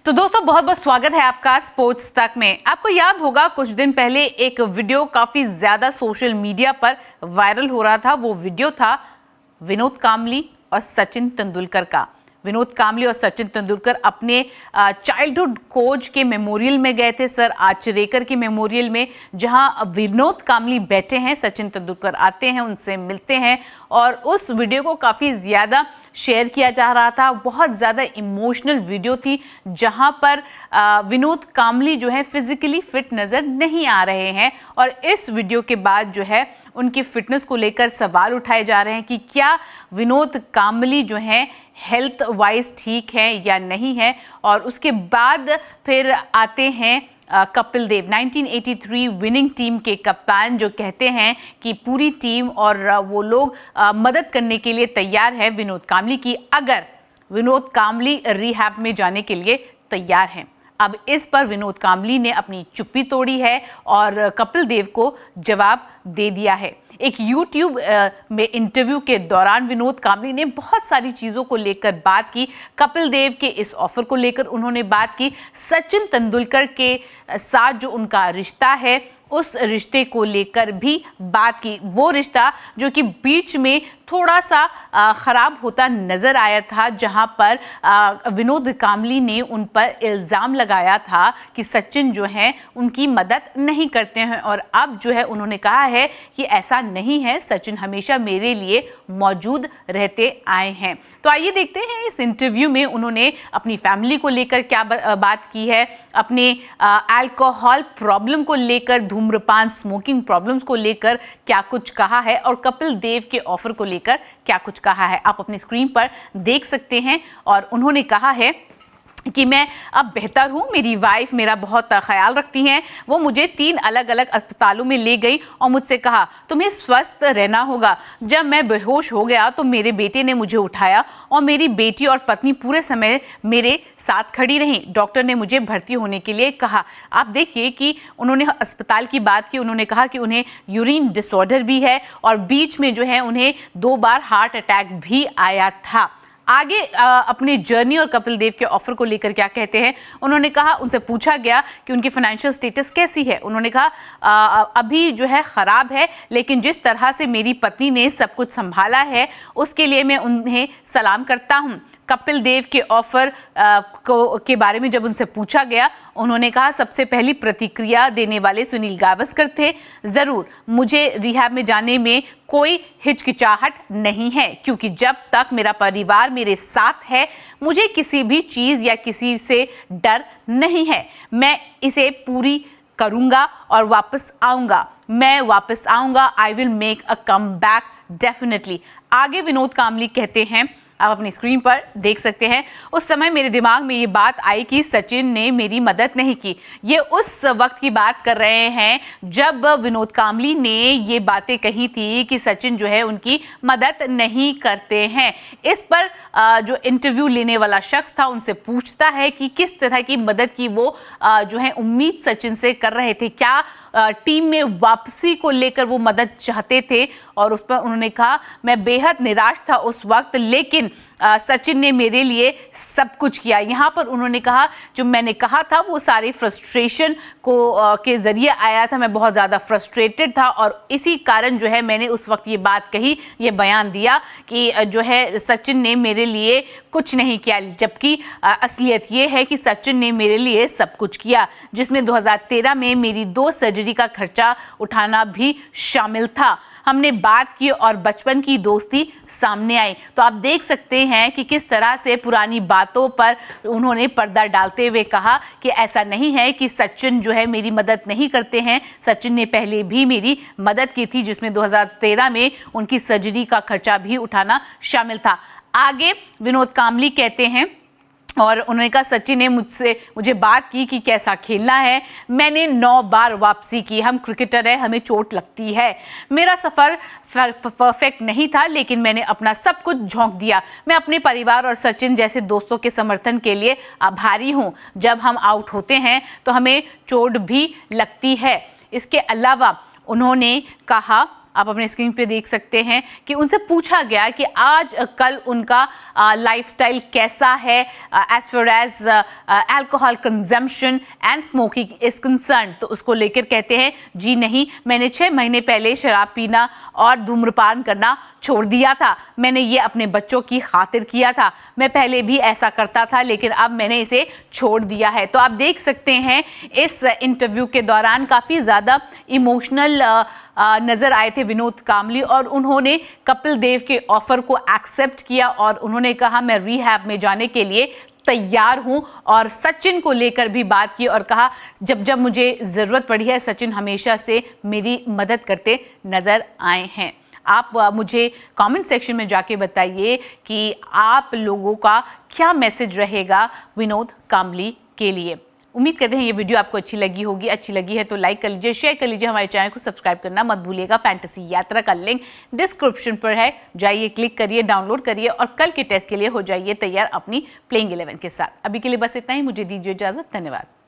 तो दोस्तों बहुत बहुत स्वागत है आपका स्पोर्ट्स तक में। आपको याद होगा कुछ दिन पहले एक वीडियो काफी ज्यादा सोशल मीडिया पर वायरल हो रहा था। वो वीडियो था विनोद कांबली और सचिन तेंदुलकर का। विनोद कांबली और सचिन तेंदुलकर अपने चाइल्डहुड कोच के मेमोरियल में गए थे, सर आचरेकर के मेमोरियल में, जहां विनोद कांबली बैठे हैं, सचिन तेंदुलकर आते हैं, उनसे मिलते हैं और उस वीडियो को काफ़ी ज़्यादा शेयर किया जा रहा था। बहुत ज़्यादा इमोशनल वीडियो थी जहां पर विनोद कांबली जो है फिजिकली फिट नज़र नहीं आ रहे हैं और इस वीडियो के बाद जो है उनकी फिटनेस को लेकर सवाल उठाए जा रहे हैं कि क्या विनोद कांबली जो हैं हेल्थ वाइज ठीक है या नहीं है। और उसके बाद फिर आते हैं कपिल देव, 1983 विनिंग टीम के कप्तान, जो कहते हैं कि पूरी टीम और वो लोग मदद करने के लिए तैयार है विनोद कांबली की, अगर विनोद कांबली रिहैब में जाने के लिए तैयार हैं। अब इस पर विनोद कांबली ने अपनी चुप्पी तोड़ी है और कपिल देव को जवाब दे दिया है। एक YouTube में इंटरव्यू के दौरान विनोद कांबली ने बहुत सारी चीज़ों को लेकर बात की। कपिल देव के इस ऑफर को लेकर उन्होंने बात की, सचिन तेंदुलकर के साथ जो उनका रिश्ता है उस रिश्ते को लेकर भी बात की। वो रिश्ता जो कि बीच में थोड़ा सा ख़राब होता नज़र आया था, जहां पर विनोद कांबली ने उन पर इल्ज़ाम लगाया था कि सचिन जो हैं उनकी मदद नहीं करते हैं और अब जो है उन्होंने कहा है कि ऐसा नहीं है, सचिन हमेशा मेरे लिए मौजूद रहते आए हैं। तो आइए देखते हैं इस इंटरव्यू में उन्होंने अपनी फैमिली को लेकर क्या बात की है, अपने अल्कोहल प्रॉब्लम को लेकर, धूम्रपान स्मोकिंग प्रॉब्लम्स को लेकर क्या कुछ कहा है और कपिल देव के ऑफर को लेकर क्या कुछ कहा है। आप अपनी स्क्रीन पर देख सकते हैं और उन्होंने कहा है कि मैं अब बेहतर हूँ, मेरी वाइफ मेरा बहुत ख्याल रखती हैं, वो मुझे 3 अलग अलग अस्पतालों में ले गई और मुझसे कहा तुम्हें स्वस्थ रहना होगा। जब मैं बेहोश हो गया तो मेरे बेटे ने मुझे उठाया और मेरी बेटी और पत्नी पूरे समय मेरे साथ खड़ी रहीं। डॉक्टर ने मुझे भर्ती होने के लिए कहा। आप देखिए कि उन्होंने अस्पताल की बात की, उन्होंने कहा कि उन्हें यूरिन डिसऑर्डर भी है और बीच में जो है उन्हें 2 बार हार्ट अटैक भी आया था। आगे अपनी जर्नी और कपिल देव के ऑफर को लेकर क्या कहते हैं, उन्होंने कहा, उनसे पूछा गया कि उनकी फाइनेंशियल स्टेटस कैसी है। उन्होंने कहा अभी जो है ख़राब है, लेकिन जिस तरह से मेरी पत्नी ने सब कुछ संभाला है उसके लिए मैं उन्हें सलाम करता हूँ। कपिल देव के ऑफर के बारे में जब उनसे पूछा गया, उन्होंने कहा सबसे पहली प्रतिक्रिया देने वाले सुनील गावस्कर थे। ज़रूर मुझे रिहैब में जाने में कोई हिचकिचाहट नहीं है, क्योंकि जब तक मेरा परिवार मेरे साथ है मुझे किसी भी चीज़ या किसी से डर नहीं है। मैं इसे पूरी करूँगा और वापस आऊँगा, मैं वापस आऊँगा। I will make a come back definitely. आगे विनोद कांबली कहते हैं, आप अपनी स्क्रीन पर देख सकते हैं, उस समय मेरे दिमाग में ये बात आई कि सचिन ने मेरी मदद नहीं की। ये उस वक्त की बात कर रहे हैं जब विनोद कांबली ने ये बातें कही थी कि सचिन जो है उनकी मदद नहीं करते हैं। इस पर जो इंटरव्यू लेने वाला शख्स था उनसे पूछता है कि किस तरह की मदद की वो जो है उम्मीद सचिन से कर रहे थे, क्या टीम में वापसी को लेकर वो मदद चाहते थे। और उस पर उन्होंने कहा मैं बेहद निराश था उस वक्त, लेकिन सचिन ने मेरे लिए सब कुछ किया। यहाँ पर उन्होंने कहा जो मैंने कहा था वो सारी फ्रस्ट्रेशन को के ज़रिए आया था, मैं बहुत ज़्यादा फ्रस्ट्रेटेड था और इसी कारण जो है मैंने उस वक्त ये बात कही, ये बयान दिया कि जो है सचिन ने मेरे लिए कुछ नहीं किया, जबकि असलियत ये है कि सचिन ने मेरे लिए सब कुछ किया, जिसमें 2013 में मेरी 2 सर्जरी का खर्चा उठाना भी शामिल था। हमने बात की और बचपन की दोस्ती सामने आई। तो आप देख सकते हैं कि किस तरह से पुरानी बातों पर उन्होंने पर्दा डालते हुए कहा कि ऐसा नहीं है कि सचिन जो है मेरी मदद नहीं करते हैं, सचिन ने पहले भी मेरी मदद की थी, जिसमें 2013 में उनकी सर्जरी का खर्चा भी उठाना शामिल था। आगे विनोद कांबली कहते हैं और उन्होंने कहा सचिन ने मुझे बात की कि कैसा खेलना है, मैंने 9 बार वापसी की, हम क्रिकेटर हैं, हमें चोट लगती है। मेरा सफ़र परफेक्ट नहीं था, लेकिन मैंने अपना सब कुछ झोंक दिया। मैं अपने परिवार और सचिन जैसे दोस्तों के समर्थन के लिए आभारी हूँ। जब हम आउट होते हैं तो हमें चोट भी लगती है। इसके अलावा उन्होंने कहा आप अपने स्क्रीन पे देख सकते हैं कि उनसे पूछा गया कि आज कल उनका लाइफस्टाइल कैसा है as far as alcohol consumption and smoking is concern. तो उसको लेकर कहते हैं जी नहीं, मैंने 6 महीने पहले शराब पीना और धूम्रपान करना छोड़ दिया था। मैंने ये अपने बच्चों की खातिर किया था। मैं पहले भी ऐसा करता था लेकिन अब मैंने इसे छोड़ दिया है। तो आप देख सकते हैं इस इंटरव्यू के दौरान काफ़ी ज़्यादा इमोशनल नज़र आए थे विनोद कामली और उन्होंने कपिल देव के ऑफर को एक्सेप्ट किया और उन्होंने कहा मैं रिहैब में जाने के लिए तैयार हूं और सचिन को लेकर भी बात की और कहा जब जब मुझे ज़रूरत पड़ी है सचिन हमेशा से मेरी मदद करते नज़र आए हैं। आप मुझे कमेंट सेक्शन में जाके बताइए कि आप लोगों का क्या मैसेज रहेगा विनोद कामली के लिए। उम्मीद करते हैं ये वीडियो आपको अच्छी लगी होगी। अच्छी लगी है तो लाइक कर लीजिए, शेयर कर लीजिए, हमारे चैनल को सब्सक्राइब करना मत भूलिएगा। फैंटेसी यात्रा का लिंक डिस्क्रिप्शन पर है, जाइए क्लिक करिए, डाउनलोड करिए और कल के टेस्ट के लिए हो जाइए तैयार अपनी प्लेइंग 11 के साथ। अभी के लिए बस इतना ही, मुझे दीजिए इजाजत। धन्यवाद।